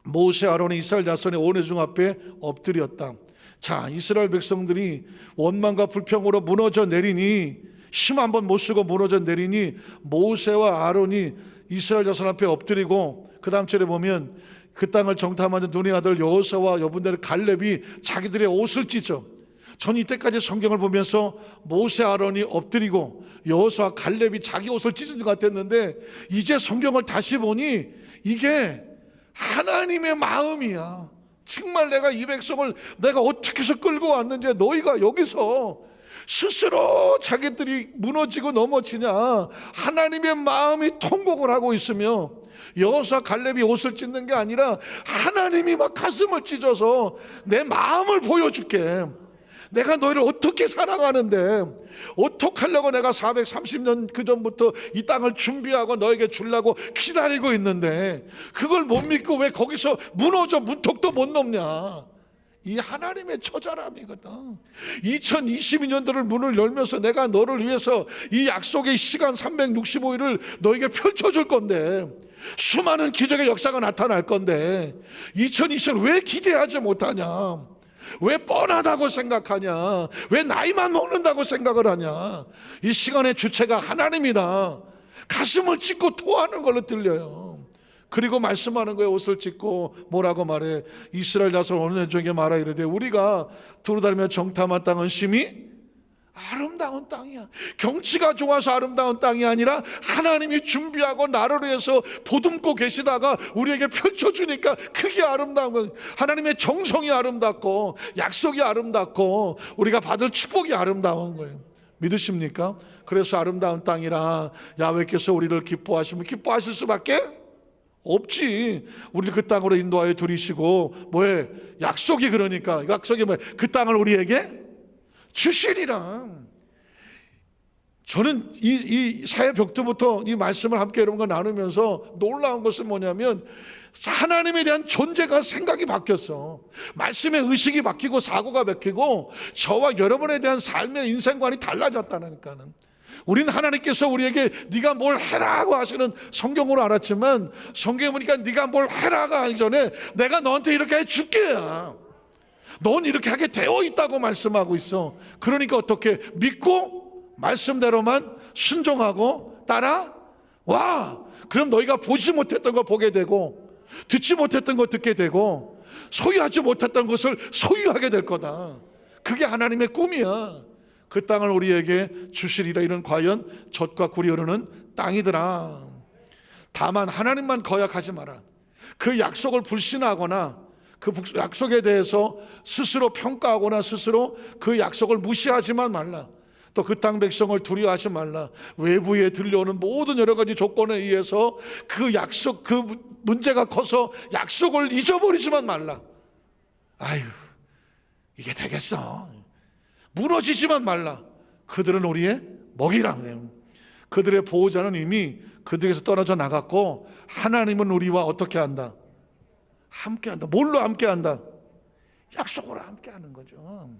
모세 아론이 이스라엘 자손의 온회중 앞에 엎드렸다. 자, 이스라엘 백성들이 원망과 불평으로 무너져 내리니, 힘 한 번 못 쓰고 무너져 내리니 모세와 아론이 이스라엘 자손 앞에 엎드리고, 그 다음 절에 보면 그 땅을 정탐하는 눈의 아들 여호수아와 여분들 갈렙이 자기들의 옷을 찢어. 전 이때까지 성경을 보면서 모세 아론이 엎드리고 여호수아 갈렙이 자기 옷을 찢은 것 같았는데, 이제 성경을 다시 보니 이게 하나님의 마음이야. 정말 내가 이 백성을 내가 어떻게 해서 끌고 왔는지, 너희가 여기서 스스로 자기들이 무너지고 넘어지냐, 하나님의 마음이 통곡을 하고 있으며, 여호수아 갈렙이 옷을 찢는 게 아니라 하나님이 막 가슴을 찢어서 내 마음을 보여줄게. 내가 너희를 어떻게 사랑하는데, 어떻게 하려고 내가 430년 그 전부터 이 땅을 준비하고 너에게 주려고 기다리고 있는데 그걸 못 믿고 왜 거기서 무너져 문턱도 못 넘냐. 이 하나님의 처절함이거든. 2022년도를 문을 열면서 내가 너를 위해서 이 약속의 시간 365일을 너에게 펼쳐줄 건데, 수많은 기적의 역사가 나타날 건데 2020년 왜 기대하지 못하냐? 왜 뻔하다고 생각하냐? 왜 나이만 먹는다고 생각을 하냐? 이 시간의 주체가 하나님이다. 가슴을 찢고 토하는 걸로 들려요. 그리고 말씀하는 거예요. 옷을 찢고 뭐라고 말해? 이스라엘 자손 어느 내중에 말하 이르되 우리가 두루다니며 정탐한 땅은 심히 아름다운 땅이야. 경치가 좋아서 아름다운 땅이 아니라 하나님이 준비하고 나를 위해서 보듬고 계시다가 우리에게 펼쳐주니까 그게 아름다운 거예요. 하나님의 정성이 아름답고 약속이 아름답고 우리가 받을 축복이 아름다운 거예요. 믿으십니까? 그래서 아름다운 땅이라 야훼께서 우리를 기뻐하시면 기뻐하실 수밖에 없지. 우리를 그 땅으로 인도하여 들이시고 뭐해? 약속이, 그러니까 약속이 뭐야? 그 땅을 우리에게 주시리라. 저는 이 사회 벽두부터 이 말씀을 함께 여러분과 나누면서 놀라운 것은 뭐냐면 하나님에 대한 존재가 생각이 바뀌었어. 말씀의 의식이 바뀌고 사고가 바뀌고 저와 여러분에 대한 삶의 인생관이 달라졌다니까는. 우리는 하나님께서 우리에게 네가 뭘 해라고 하시는 성경으로 알았지만, 성경에 보니까 네가 뭘 해라가 하기 전에 내가 너한테 이렇게 해줄게. 넌 이렇게 하게 되어 있다고 말씀하고 있어. 그러니까 어떻게 믿고 말씀대로만 순종하고 따라와. 그럼 너희가 보지 못했던 거 보게 되고 듣지 못했던 거 듣게 되고 소유하지 못했던 것을 소유하게 될 거다. 그게 하나님의 꿈이야. 그 땅을 우리에게 주시리라. 이는 과연 젖과 꿀이 흐르는 땅이더라. 다만 하나님만 거역하지 마라. 그 약속을 불신하거나 그 약속에 대해서 스스로 평가하거나 스스로 그 약속을 무시하지만 말라. 또 그 땅 백성을 두려워하지 말라. 외부에 들려오는 모든 여러 가지 조건에 의해서 그 약속, 그 문제가 커서 약속을 잊어버리지만 말라. 아유, 이게 되겠어. 무너지지만 말라. 그들은 우리의 먹이라. 그들의 보호자는 이미 그들에게서 떨어져 나갔고 하나님은 우리와 어떻게 한다? 함께한다. 뭘로 함께한다? 약속으로 함께하는 거죠.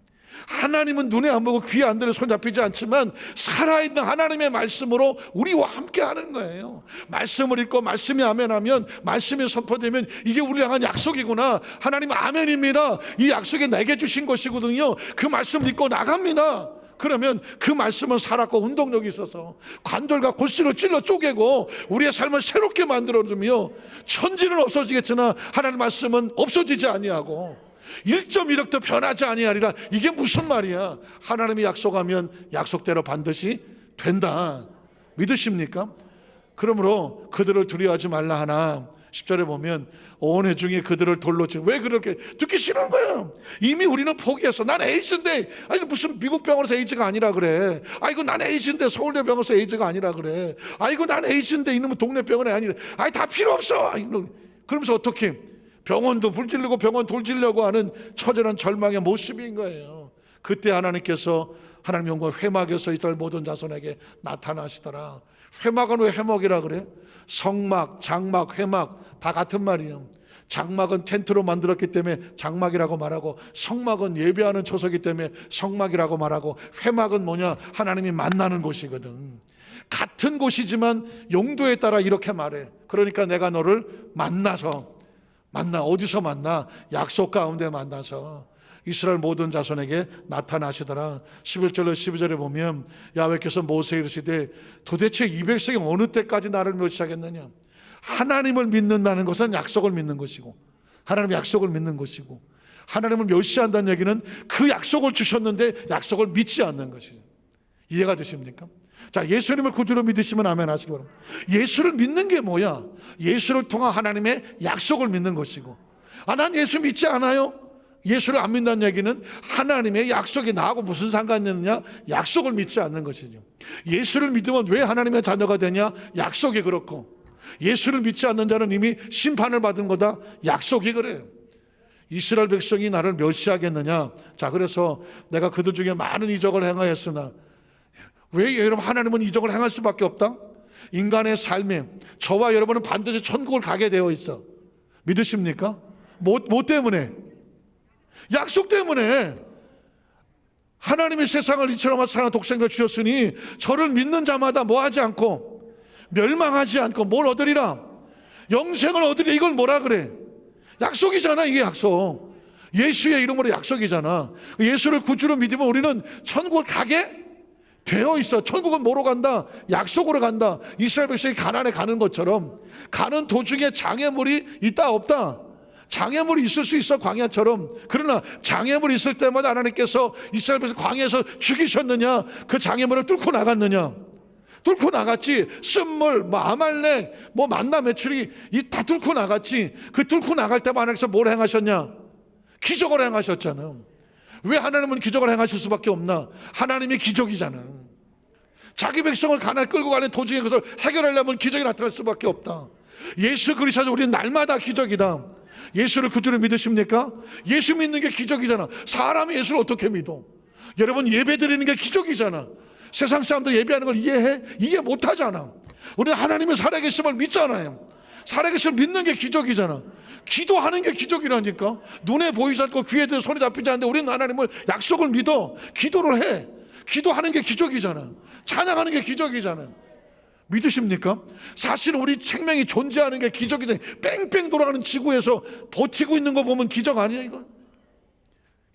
하나님은 눈에 안 보고 귀에 안 들려 손잡히지 않지만 살아있는 하나님의 말씀으로 우리와 함께하는 거예요. 말씀을 읽고 말씀이 아멘하면, 말씀이 선포되면 이게 우리 향한 약속이구나. 하나님 아멘입니다. 이 약속이 내게 주신 것이거든요. 그 말씀 믿고 나갑니다. 그러면 그 말씀은 살았고 운동력이 있어서 관절과 골수를 찔러 쪼개고 우리의 삶을 새롭게 만들어주며, 천지는 없어지겠으나 하나님 말씀은 없어지지 아니하고 1.1억도 변하지 아니하리라. 이게 무슨 말이야? 하나님이 약속하면 약속대로 반드시 된다. 믿으십니까? 그러므로 그들을 두려워하지 말라 하나 10절에 보면 온 회중이 그들을 돌로 치고. 왜 그렇게 듣기 싫은 거야? 이미 우리는 포기했어. 난 에이즈인데, 아니 무슨 미국 병원에서 에이즈가 아니라 그래. 아이고 난 에이즈인데 서울대 병원에서 에이즈가 아니라 그래. 아이고 난 에이즈인데 이놈은 동네 병원에 아니라. 아이 다 필요 없어. 그러면서 어떻게 병원도 불질르고 병원 돌지려고 하는 처절한 절망의 모습인 거예요. 그때 하나님께서 하나님 영광 회막에서 이스라엘 모든 자손에게 나타나시더라. 회막은 왜 회막이라 그래? 성막, 장막, 회막 다 같은 말이에요. 장막은 텐트로 만들었기 때문에 장막이라고 말하고, 성막은 예배하는 처소이기 때문에 성막이라고 말하고, 회막은 뭐냐? 하나님이 만나는 곳이거든. 같은 곳이지만 용도에 따라 이렇게 말해. 그러니까 내가 너를 만나서 만나. 어디서 만나? 약속 가운데 만나서 이스라엘 모든 자손에게 나타나시더라. 11절로 12절에 보면 야훼께서 모세에 이르시되 도대체 이 백성이 어느 때까지 나를 멸시하겠느냐. 하나님을 믿는다는 것은 약속을 믿는 것이고, 하나님의 약속을 믿는 것이고, 하나님을 멸시한다는 얘기는 그 약속을 주셨는데 약속을 믿지 않는 것이죠. 이해가 되십니까? 자, 예수님을 구주로 믿으시면 아멘 하시기 바랍니다. 예수를 믿는 게 뭐야? 예수를 통한 하나님의 약속을 믿는 것이고, 난 예수 믿지 않아요. 예수를 안 믿는다는 얘기는 하나님의 약속이 나하고 무슨 상관이 있느냐? 약속을 믿지 않는 것이죠. 예수를 믿으면 왜 하나님의 자녀가 되냐? 약속이 그렇고, 예수를 믿지 않는 자는 이미 심판을 받은 거다. 약속이 그래요. 이스라엘 백성이 나를 멸시하겠느냐? 자, 그래서 내가 그들 중에 많은 이적을 행하였으나, 왜 여러분 하나님은 이적을 행할 수밖에 없다? 인간의 삶에 저와 여러분은 반드시 천국을 가게 되어 있어. 믿으십니까? 뭐 때문에? 약속 때문에. 하나님이 세상을 이처럼 사랑하는 독생자를 주셨으니 저를 믿는 자마다 뭐 하지 않고, 멸망하지 않고 뭘 얻으리라? 영생을 얻으리라. 이걸 뭐라 그래? 약속이잖아. 이게 약속. 예수의 이름으로 약속이잖아. 예수를 구주로 믿으면 우리는 천국을 가게 되어 있어. 천국은 뭐로 간다? 약속으로 간다. 이스라엘 백성이 가나안에 가는 것처럼 가는 도중에 장애물이 있다 없다? 장애물이 있을 수 있어, 광야처럼. 그러나 장애물이 있을 때마다 하나님께서 이스라엘 백성 광야에서 죽이셨느냐? 그 장애물을 뚫고 나갔느냐? 뚫고 나갔지. 쓴물, 아말렉, 만나 메추리 다 뚫고 나갔지. 그 뚫고 나갈 때만 하나님께서 뭘 행하셨냐? 기적을 행하셨잖아. 왜 하나님은 기적을 행하실 수밖에 없나? 하나님이 기적이잖아. 자기 백성을 가나안에 끌고 가는 도중에 그것을 해결하려면 기적이 나타날 수밖에 없다. 예수 그리스도 우리는 날마다 기적이다. 예수를 구주로 믿으십니까? 예수 믿는 게 기적이잖아. 사람이 예수를 어떻게 믿어? 여러분, 예배 드리는 게 기적이잖아. 세상 사람들 예배하는 걸 이해해? 이해 못하잖아. 우리는 하나님의 살아계심을 믿잖아요. 살아계심을 믿는 게 기적이잖아. 기도하는 게 기적이라니까. 눈에 보이지 않고 귀에 들어 손에 잡히지 않는데 우리는 하나님을 약속을 믿어. 기도를 해. 기도하는 게 기적이잖아. 찬양하는 게 기적이잖아. 믿으십니까? 사실 우리 생명이 존재하는 게 기적이다. 뺑뺑 돌아가는 지구에서 버티고 있는 거 보면 기적 아니야 이거?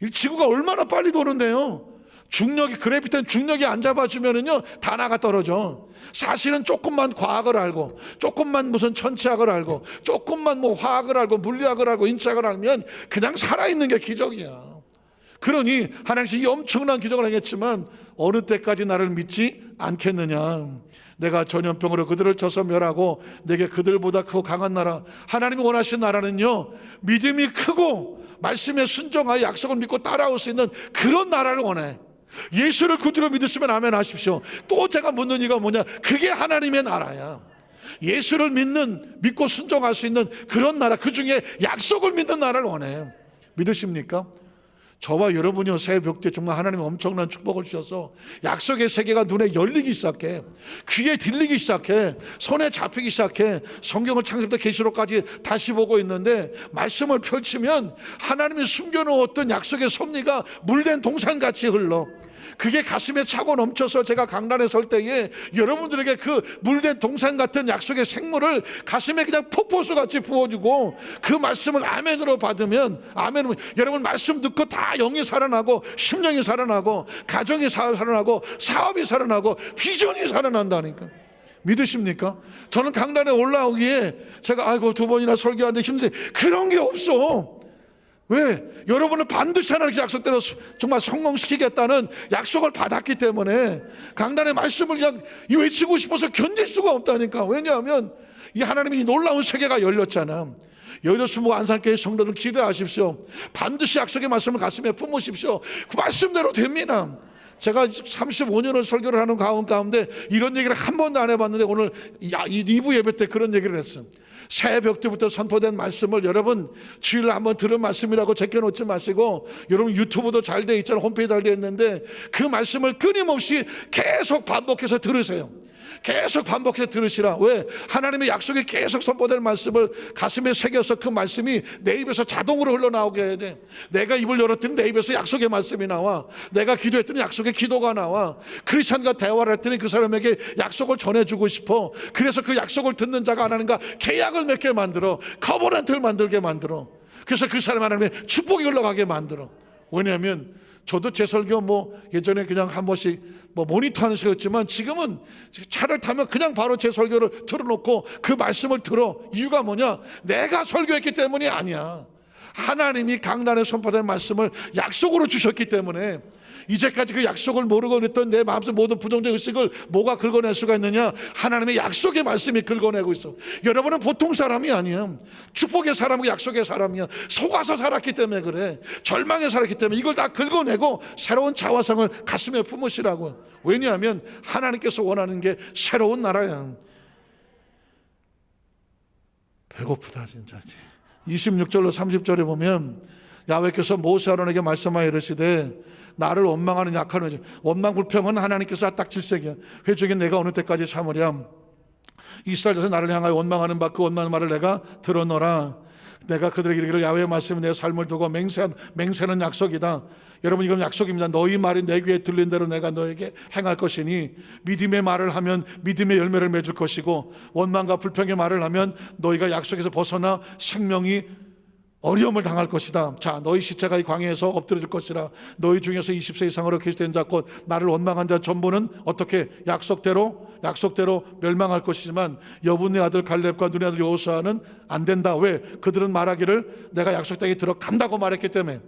이 지구가 얼마나 빨리 도는데요. 중력이, 그래피티는 중력이 안 잡아주면은요 다 나가 떨어져. 사실은 조금만 과학을 알고, 조금만 무슨 천체학을 알고, 조금만 화학을 알고, 물리학을 알고, 인체학을 알면 그냥 살아있는 게 기적이야. 그러니 하나님께서 이 엄청난 기적을 하겠지만 어느 때까지 나를 믿지 않겠느냐? 내가 전염병으로 그들을 쳐서 멸하고 내게 그들보다 크고 강한 나라, 하나님이 원하시는 나라는요 믿음이 크고 말씀에 순종하여 약속을 믿고 따라올 수 있는 그런 나라를 원해. 예수를 구주로 믿으시면 아멘 하십시오. 또 제가 묻는 이가 뭐냐? 그게 하나님의 나라야. 예수를 믿고 순종할 수 있는 그런 나라, 그 중에 약속을 믿는 나라를 원해. 믿으십니까? 저와 여러분이요 새벽 때 정말 하나님이 엄청난 축복을 주셔서 약속의 세계가 눈에 열리기 시작해. 귀에 들리기 시작해. 손에 잡히기 시작해. 성경을 창세부터 계시록까지 다시 보고 있는데 말씀을 펼치면 하나님이 숨겨놓았던 약속의 섭리가 물된 동산같이 흘러. 그게 가슴에 차고 넘쳐서 제가 강단에 설 때에 여러분들에게 그 물된 동산 같은 약속의 생물을 가슴에 그냥 폭포수같이 부어주고 그 말씀을 아멘으로 받으면, 아멘은 여러분 말씀 듣고 다 영이 살아나고, 심령이 살아나고, 가정이 살아나고, 사업이 살아나고, 비전이 살아난다니까. 믿으십니까? 저는 강단에 올라오기에 제가 2번이나 설교하는데 힘든데 그런 게 없어. 왜? 여러분은 반드시 하나님의 약속대로 정말 성공시키겠다는 약속을 받았기 때문에 강단의 말씀을 그냥 외치고 싶어서 견딜 수가 없다니까. 왜냐하면 이 하나님이 놀라운 세계가 열렸잖아. 여의도 안산교회 성도들 기대하십시오. 반드시 약속의 말씀을 가슴에 품으십시오. 그 말씀대로 됩니다. 제가 35년을 설교를 하는 가운데 이런 얘기를 한 번도 안 해봤는데 오늘 2부 예배 때 그런 얘기를 했어요. 새벽 때부터 선포된 말씀을 여러분 주일날 한번 들은 말씀이라고 제껴놓지 마시고, 여러분 유튜브도 잘 돼 있잖아요. 홈페이지 잘 돼 있는데 그 말씀을 끊임없이 계속 반복해서 들으세요. 계속 반복해서 들으시라. 왜? 하나님의 약속이 계속 선포될 말씀을 가슴에 새겨서 그 말씀이 내 입에서 자동으로 흘러나오게 해야 돼. 내가 입을 열었더니 내 입에서 약속의 말씀이 나와. 내가 기도했더니 약속의 기도가 나와. 크리스찬과 대화를 했더니 그 사람에게 약속을 전해주고 싶어. 그래서 그 약속을 듣는 자가 하나님과 계약을 맺게 만들어. 커버넌트를 만들게 만들어. 그래서 그 사람 하나님의 축복이 흘러가게 만들어. 왜냐하면 저도 제 설교 예전에 그냥 한 번씩 모니터하는 식이었지만 지금은 차를 타면 그냥 바로 제 설교를 틀어놓고 그 말씀을 들어. 이유가 뭐냐? 내가 설교했기 때문이 아니야. 하나님이 강단에 선포된 말씀을 약속으로 주셨기 때문에 이제까지 그 약속을 모르고 있던 내 마음속 모든 부정적 의식을 뭐가 긁어낼 수가 있느냐? 하나님의 약속의 말씀이 긁어내고 있어. 여러분은 보통 사람이 아니야. 축복의 사람이고 약속의 사람이야. 속아서 살았기 때문에 그래. 절망에 살았기 때문에 이걸 다 긁어내고 새로운 자화성을 가슴에 품으시라고. 왜냐하면 하나님께서 원하는 게 새로운 나라야. 배고프다 진짜지. 26절로 30절에 보면 야훼께서 모세 아론에게 말씀하여 이르시되 나를 원망하는 약한 회중, 원망 불평은 하나님께서 딱 질색이야. 회중에 내가 어느 때까지 참으랴. 이스라엘 자손 나를 향하여 원망하는 바 그 원망하는 말을 내가 들어노라. 내가 그들에게 이르기를 야훼의 말씀이 내 삶을 두고 맹세는 약속이다. 여러분 이건 약속입니다. 너희 말이 내 귀에 들린 대로 내가 너에게 행할 것이니 믿음의 말을 하면 믿음의 열매를 맺을 것이고 원망과 불평의 말을 하면 너희가 약속에서 벗어나 생명이 어려움을 당할 것이다. 자, 너희 시체가 이 광야에서 엎드려질 것이라. 너희 중에서 20세 이상으로 계시된 자 곧 나를 원망한 자 전부는 어떻게 약속대로 멸망할 것이지만 여분의 아들 갈렙과 눈의 아들 여호수아는 안 된다. 왜? 그들은 말하기를 내가 약속 땅에 들어간다고 말했기 때문에.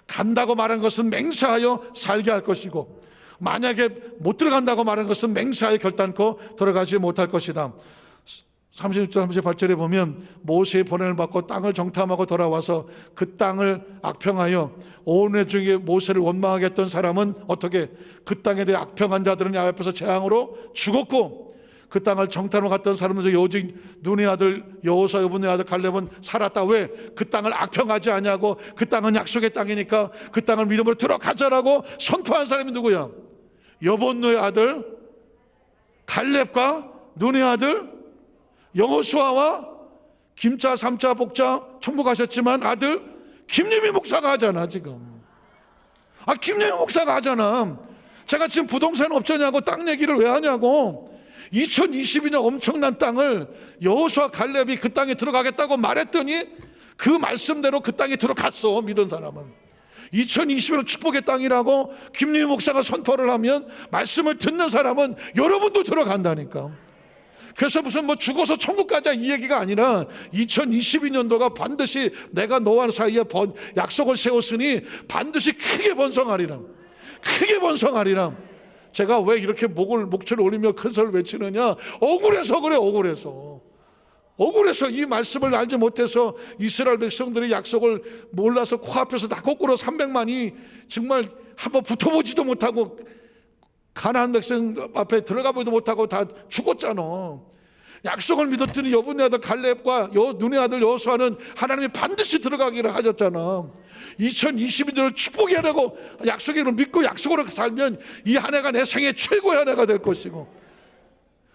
간다고 말한 것은 맹세하여 살게 할 것이고 만약에 못 들어간다고 말한 것은 맹세하여 결단코 들어가지 못할 것이다. 36절 38절에 보면 모세의 번뇌를 받고 땅을 정탐하고 돌아와서 그 땅을 악평하여 온 회중에 모세를 원망하게 했던 사람은 어떻게? 그 땅에 대해 악평한 자들은 야훼 앞에서 재앙으로 죽었고 그 땅을 정탐하러 갔던 사람은 오직 눈의 아들 여호수아 여분의 아들 갈렙은 살았다. 왜? 그 땅을 악평하지 아니하고 그 땅은 약속의 땅이니까 그 땅을 믿음으로 들어가자라고 선포한 사람이 누구야? 여분의 아들 갈렙과 눈의 아들 여호수아와 김자, 삼자, 복자 청복하셨지만 아들 김유미 목사가 하잖아 지금. 김유미 목사가 하잖아. 제가 지금 부동산 업자냐고 땅 얘기를 왜 하냐고. 2022년 엄청난 땅을 여호수아 갈렙이 그 땅에 들어가겠다고 말했더니 그 말씀대로 그 땅에 들어갔어. 믿은 사람은 2021년 축복의 땅이라고 김유미 목사가 선포를 하면 말씀을 듣는 사람은 여러분도 들어간다니까. 그래서 무슨 죽어서 천국 가자 이 얘기가 아니라 2022년도가 반드시 내가 너와 사이에 약속을 세웠으니 반드시 크게 번성하리라. 크게 번성하리라. 제가 왜 이렇게 목소리를 올리며 큰 소리를 외치느냐? 억울해서 그래. 억울해서 이 말씀을 알지 못해서 이스라엘 백성들의 약속을 몰라서 코앞에서 다 거꾸로 300만이 정말 한번 붙어보지도 못하고 가나안 백성 앞에 들어가 보지도 못하고 다 죽었잖아. 약속을 믿었더니 여분의 아들 갈렙과 눈의 아들 여호수아는 하나님이 반드시 들어가기를 하셨잖아. 2022년을 축복해야 되고 약속을 믿고 약속으로 살면 이 한 해가 내 생애 최고의 한 해가 될 것이고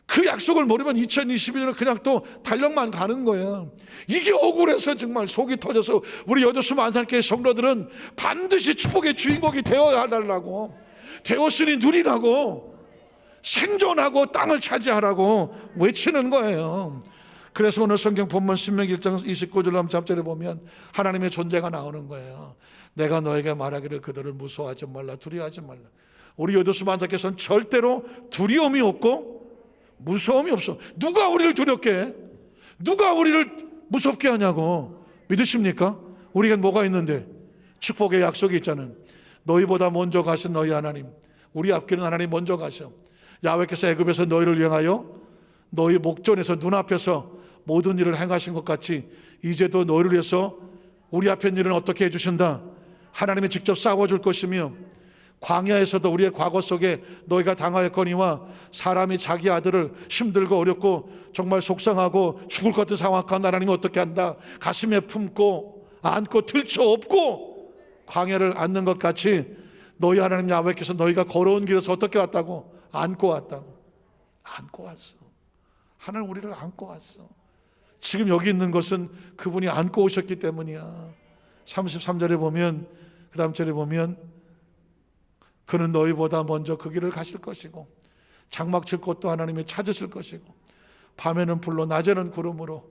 그 약속을 모르면 2022년은 그냥 또 달력만 가는 거야. 이게 억울해서 정말 속이 터져서 우리 여도수 만상교회 성도들은 반드시 축복의 주인공이 되어야 하려고 되었으니 누리라고 생존하고 땅을 차지하라고 외치는 거예요. 그래서 오늘 성경 본문 신명기 1장 29절 3절에 보면 하나님의 존재가 나오는 거예요. 내가 너에게 말하기를 그들을 무서워하지 말라 두려워하지 말라. 우리 여도수 만사께서는 절대로 두려움이 없고 무서움이 없어. 누가 우리를 두렵게 해? 누가 우리를 무섭게 하냐고. 믿으십니까? 우리에겐 뭐가 있는데? 축복의 약속이 있잖아요. 너희보다 먼저 가신 너희 하나님, 우리 앞길은 하나님 먼저 가셔. 야훼께서 애굽에서 너희를 위하여 너희 목전에서 눈앞에서 모든 일을 행하신 것 같이 이제도 너희를 위해서 우리 앞에 있는 일은 어떻게 해주신다? 하나님이 직접 싸워줄 것이며 광야에서도 우리의 과거 속에 너희가 당하였거니와 사람이 자기 아들을 힘들고 어렵고 정말 속상하고 죽을 것 같은 상황한 하나님이 어떻게 한다? 가슴에 품고 안고 들쳐업고 광야를 안는 것 같이 너희 하나님 야훼께서 너희가 걸어온 길에서 어떻게 왔다고? 안고 왔다고. 안고 왔어. 하나님 우리를 안고 왔어. 지금 여기 있는 것은 그분이 안고 오셨기 때문이야. 33절에 보면, 그 다음 절에 보면, 그는 너희보다 먼저 그 길을 가실 것이고 장막 칠 곳도 하나님이 찾으실 것이고 밤에는 불로 낮에는 구름으로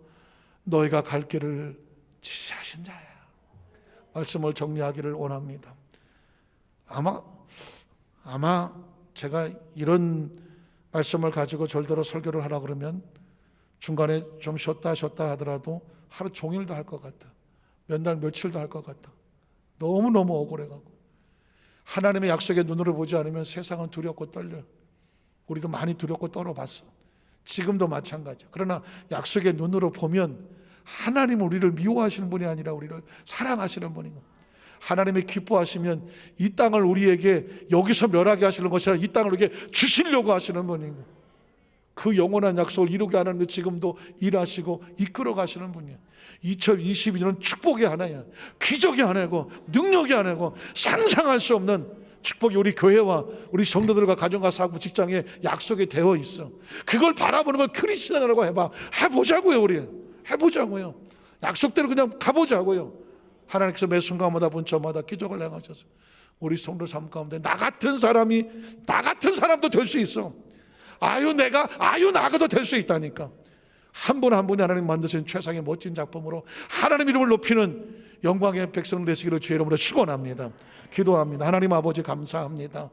너희가 갈 길을 지시하신 자야. 말씀을 정리하기를 원합니다. 아마 제가 이런 말씀을 가지고 절대로 설교를 하라 그러면 중간에 좀 쉬었다 하더라도 하루 종일도 할 것 같아. 몇 날 며칠도 할 것 같아. 너무너무 억울해가고 하나님의 약속의 눈으로 보지 않으면 세상은 두렵고 떨려요. 우리도 많이 두렵고 떨어봤어. 지금도 마찬가지야. 그러나 약속의 눈으로 보면 하나님 우리를 미워하시는 분이 아니라 우리를 사랑하시는 분이고, 하나님이 기뻐하시면 이 땅을 우리에게 여기서 멸하게 하시는 것이 아니라 이 땅을 우리에게 주시려고 하시는 분이고, 그 영원한 약속을 이루게 하는 그 지금도 일하시고 이끌어 가시는 분이에요. 2022년은 축복이 하나야. 기적이 하나고 능력이 하나고 상상할 수 없는 축복이 우리 교회와 우리 성도들과 가정과 사고 직장에 약속이 되어 있어. 그걸 바라보는 걸 크리스천이라고 해보자고요. 우리 해보자고요. 약속대로 그냥 가보자고요. 하나님께서 매 순간마다 분처마다 기적을 행하셔서 우리 성도 삶 가운데 나 같은 사람도 될 수 있어. 나가도 될 수 있다니까. 한 분 한 분이 하나님 만드신 최상의 멋진 작품으로 하나님 이름을 높이는 영광의 백성 되시기를 주의 이름으로 축원합니다. 기도합니다. 하나님 아버지 감사합니다.